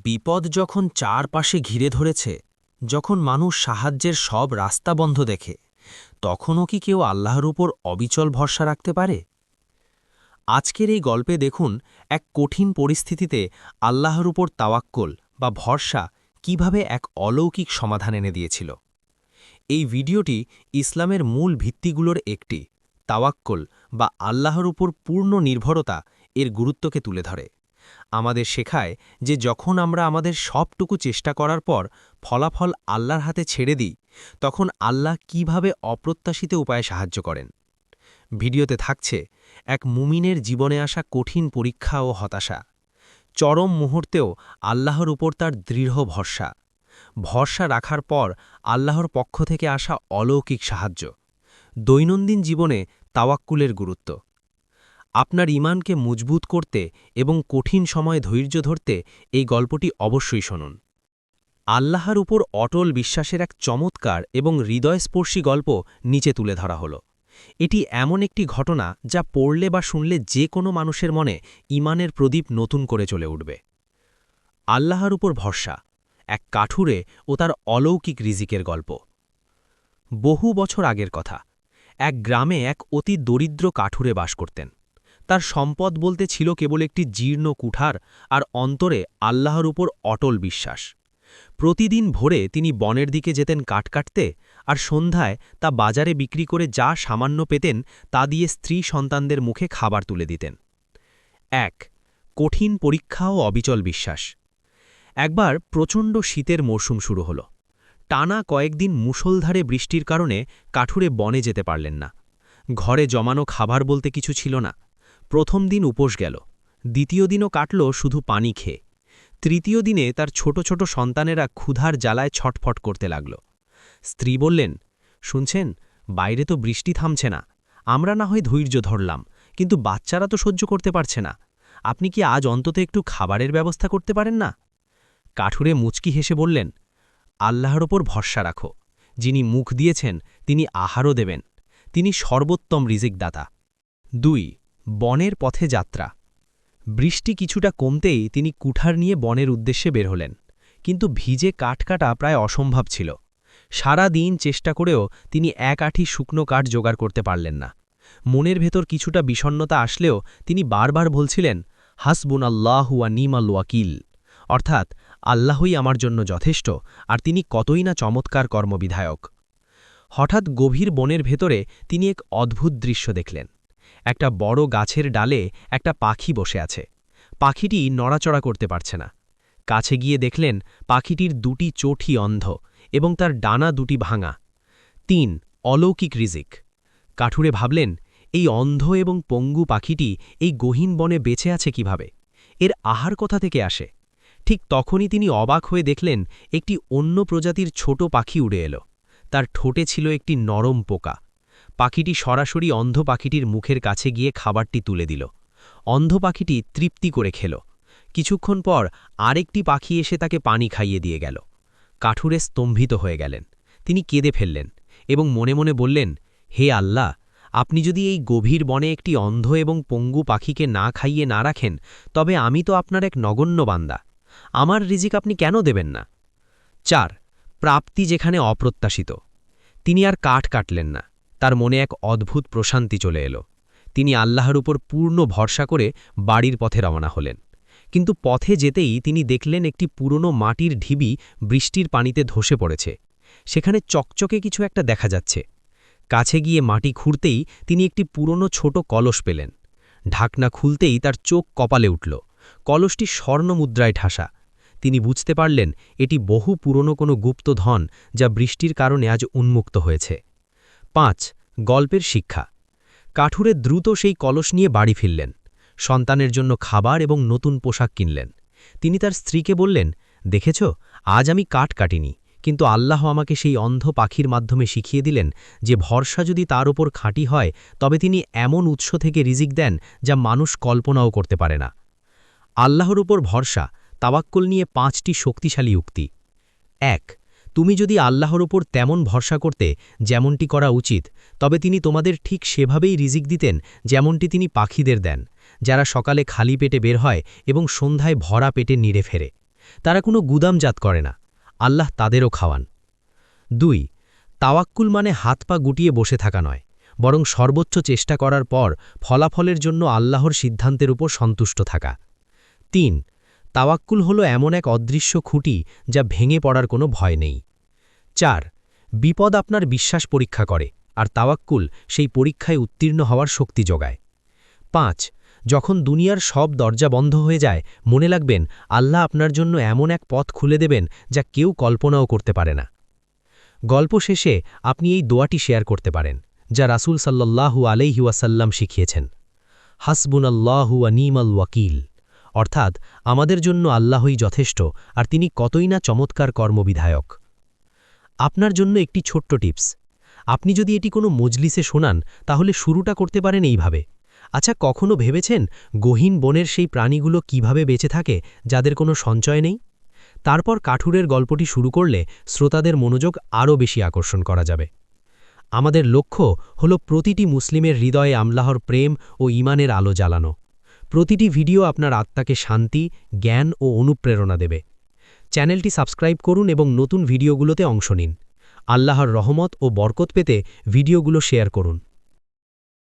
বিপদ যখন চারপাশে ঘিরে ধরেছে, যখন মানুষ সাহায্যের সব রাস্তা বন্ধ দেখে, তখনও কি কেউ আল্লাহর উপর অবিচল ভরসা রাখতে পারে? আজকের এই গল্পে দেখুন এক কঠিন পরিস্থিতিতে আল্লাহর উপর তাওয়াক্কুল বা ভরসা কিভাবে এক অলৌকিক সমাধান এনে দিয়েছিল। এই ভিডিওটি ইসলামের মূল ভিত্তিগুলোর একটি, তাওয়াক্কুল বা আল্লাহর উপর পূর্ণ নির্ভরতা এর গুরুত্বকে তুলে ধরে। আমাদের শেখায় যে যখন আমরা আমাদের সবটুকু চেষ্টা করার পর ফলাফল আল্লাহর হাতে ছেড়ে দিই, তখন আল্লাহ কিভাবে অপ্রত্যাশিত উপায়ে সাহায্য করেন। ভিডিওতে থাকছে এক মুমিনের জীবনে আসা কঠিন পরীক্ষা ও হতাশা, চরম মুহূর্তেও আল্লাহর উপর তার দৃঢ় ভরসা, ভরসা রাখার পর আল্লাহর পক্ষ থেকে আসা অলৌকিক সাহায্য, দৈনন্দিন জীবনে তাওয়াক্কুলের গুরুত্ব। আপনার ঈমানকে মজবুত করতে এবং কঠিন সময়ে ধৈর্য ধরতে এই গল্পটি অবশ্যই শুনুন। আল্লাহর উপর অটল বিশ্বাসের এক চমৎকার এবং হৃদয়স্পর্শী গল্প নিচে তুলে ধরা হলো। এটি এমন একটি ঘটনা যা পড়লে বা শুনলে যে কোনো মানুষের মনে ঈমানের প্রদীপ নতুন করে চলে উঠবে। আল্লাহর উপর ভরসা, এক কাঠুরে ও তার অলৌকিক রিজিকের গল্প। বহু বছর আগের কথা, এক গ্রামে এক অতি দরিদ্র কাঠুরে বাস করতেন। তার সম্পদ বলতে ছিল কেবল একটি জীর্ণ কুঠার আর অন্তরে আল্লাহর উপর অটল বিশ্বাস। প্রতিদিন ভোরে তিনি বনের দিকে যেতেন কাঠ কাটতে, আর সন্ধ্যায় তা বাজারে বিক্রি করে যা সামান্য পেতেন তা দিয়ে স্ত্রী সন্তানদের মুখে খাবার তুলে দিতেন। এক কঠিন পরীক্ষা ও অবিচল বিশ্বাস। একবার প্রচণ্ড শীতের মরশুম শুরু হল। টানা কয়েকদিন মুষলধারে বৃষ্টির কারণে কাঠুরে বনে যেতে পারলেন না। ঘরে জমানো খাবার বলতে কিছু ছিল না। প্রথম দিন উপোস গেল, দ্বিতীয় দিনও কাটল শুধু পানি খেয়ে, তৃতীয় দিনে তার ছোট ছোট সন্তানেরা ক্ষুধার জ্বালায় ছটফট করতে লাগল। স্ত্রী বললেন, শুনছেন, বাইরে তো বৃষ্টি থামছে না, আমরা না হয় ধৈর্য ধরলাম, কিন্তু বাচ্চারা তো সহ্য করতে পারছে না। আপনি কি আজ অন্তত একটু খাবারের ব্যবস্থা করতে পারেন না? কাঠুরে মুচকি হেসে বললেন, আল্লাহর ওপর ভরসা রাখো, যিনি মুখ দিয়েছেন তিনি আহারও দেবেন, তিনি সর্বোত্তম রিজিকদাতা। ২ বনের পথে যাত্রা। বৃষ্টি কিছুটা কমতেই তিনি কুঠার নিয়ে বনের উদ্দেশ্যে বের হলেন, কিন্তু ভিজে কাঠ কাটা প্রায় অসম্ভব ছিল। সারা দিন চেষ্টা করেও তিনি এক আঁটি শুকনো কাঠ জোগাড় করতে পারলেন না। মনের ভেতর কিছুটা বিষণ্ণতা আসলেও তিনি বারবার বলছিলেন, হাসবুনাল্লাহু ওয়া নি'মাল ওয়াকিল, অর্থাৎ আল্লাহই আমার জন্য যথেষ্ট, আর তিনি কতই না চমৎকার কর্মবিধায়ক। হঠাৎ গভীর বনের ভেতরে তিনি এক অদ্ভুত দৃশ্য দেখলেন। একটা বড় গাছের ডালে একটা পাখি বসে আছে। পাখিটি নড়াচড়া করতে পারছে না। কাছে গিয়ে দেখলেন পাখিটির দুটি চোখই অন্ধ এবং তার ডানা দুটি ভাঙা। ৩ অলৌকিক রিজিক। কাঠুরে ভাবলেন, এই অন্ধ এবং পঙ্গু পাখিটি এই গহীন বনে বেঁচে আছে কিভাবে? এর আহার কোথা থেকে আসে? ঠিক তখনই তিনি অবাক হয়ে দেখলেন একটি অন্য প্রজাতির ছোট পাখি উড়ে এলো। তার ঠোঁটে ছিল একটি নরম পোকা। পাখিটি সরাসরি অন্ধ পাখিটির মুখের কাছে গিয়ে খাবারটি তুলে দিল। অন্ধ পাখিটি তৃপ্তি করে খেল। কিছুক্ষণ পর আরেকটি পাখি এসে তাকে পানি খাইয়ে দিয়ে গেল। কাঠুরে স্তম্ভিত হয়ে গেলেন। তিনি কেঁদে ফেললেন এবং মনে মনে বললেন, হে আল্লাহ, আপনি যদি এই গভীর বনে একটি অন্ধ এবং পঙ্গু পাখিকে না খাইয়ে না রাখেন, তবে আমি তো আপনার এক নগণ্য বান্দা। আমার রিজিক আপনি কেন দেবেন না? ৪ প্রাপ্তি যেখানে অপ্রত্যাশিত। তিনি আর কাঠ কাটলেন না, তার মনে এক অদ্ভুত প্রশান্তি চলে এলো। তিনি আল্লাহর উপর পূর্ণ ভরসা করে বাড়ির পথে রওনা হলেন। কিন্তু পথে যেতেই তিনি দেখলেন একটি পুরনো মাটির ঢিবি বৃষ্টির পানিতে ধসে পড়েছে। সেখানে চকচকে কিছু একটা দেখা যাচ্ছে। কাছে গিয়ে মাটি খুঁড়তেই তিনি একটি পুরনো ছোট কলস পেলেন। ঢাকনা খুলতেই তার চোখ কপালে উঠল। কলসটি স্বর্ণমুদ্রায় ঠাসা। তিনি বুঝতে পারলেন এটি বহু পুরনো কোনো গুপ্ত ধন, যা বৃষ্টির কারণে আজ উন্মুক্ত হয়েছে। ৫ গল্পের শিক্ষা। কাঠুরে দ্রুত সেই কলস নিয়ে বাড়ি ফিরলেন। সন্তানের জন্য খাবার এবং নতুন পোশাক কিনলেন। তিনি তার স্ত্রীকে বললেন, দেখেছ, আজ আমি কাঠ কাটিনি, কিন্তু আল্লাহ আমাকে সেই অন্ধ পাখির মাধ্যমে শিখিয়ে দিলেন যে ভরসা যদি তার উপর খাঁটি হয়, তবে তিনি এমন উৎস থেকে রিজিক দেন যা মানুষ কল্পনাও করতে পারে না। আল্লাহর উপর ভরসা, তাওয়াক্কুল নিয়ে ৫টি শক্তিশালী উক্তি। ১ তুমি যদি আল্লাহর উপর তেমন ভরসা করতে যেমনটি করা উচিত, তবে তিনি তোমাদের ঠিক সেভাবেই রিজিক দিতেন যেমনটি তিনি পাখিদের দেন, যারা সকালে খালি পেটে বের হয় এবং সন্ধ্যায় ভরা পেটে নিড়ে ফেরে। তারা কোনো গুদামজাত করে না, আল্লাহ তাদেরও খাওয়ান। 2 তাওয়াক্কুল মানে হাত পা গুটিয়ে বসে থাকা নয়, বরং সর্বোচ্চ চেষ্টা করার পর ফলাফলের জন্য আল্লাহর সিদ্ধান্তের উপর সন্তুষ্ট থাকা। 3 তাওয়াক্কুল হলো এমন এক অদৃশ্য খুঁটি যা ভেঙে পড়ার কোনো ভয় নেই। 4 বিপদ আপনার বিশ্বাস পরীক্ষা করে, আর তাওয়াক্কুল সেই পরীক্ষায় উত্তীর্ণ হওয়ার শক্তি যোগায়। 5 যখন দুনিয়ার সব দরজা বন্ধ হয়ে যায়, মনে রাখবেন আল্লাহ আপনার জন্য এমন এক পথ খুলে দেবেন যা কেউ কল্পনাও করতে পারে না। গল্প শেষে আপনি এই দোয়াটি শেয়ার করতে পারেন, যা রাসূল সাল্লাল্লাহু আলাইহি ওয়াসাল্লাম শিখিয়েছেন। হাসবুনাল্লাহু ওয়া নি'মাল ওয়াকিল, অর্থাৎ আমাদের জন্য আল্লাহই যথেষ্ট, আর তিনি কতই না চমৎকার কর্মবিধায়ক। আপনার জন্য একটি ছোট্ট টিপস, আপনি যদি এটি কোনো মজলিসে শোনান, তাহলে শুরুটা করতে পারেন এইভাবে: আচ্ছা, কখনো ভেবেছেন গহীন বনের সেই প্রাণীগুলো কিভাবে বেঁচে থাকে যাদের কোনো সঞ্চয় নেই? তারপর কাঠুরের গল্পটি শুরু করলে শ্রোতাদের মনোযোগ আরও বেশি আকর্ষণ করা যাবে। আমাদের লক্ষ্য হল প্রতিটি মুসলিমের হৃদয়ে আল্লাহর প্রেম ও ঈমানের আলো জ্বালানো। প্রতিটি ভিডিও আপনার আত্মাকে শান্তি, জ্ঞান ও অনুপ্রেরণা দেবে। চ্যানেলটি সাবস্ক্রাইব করুন এবং নতুন ভিডিওগুলোতে অংশ নিন। আল্লাহর রহমত ও বরকত পেতে ভিডিওগুলো শেয়ার করুন।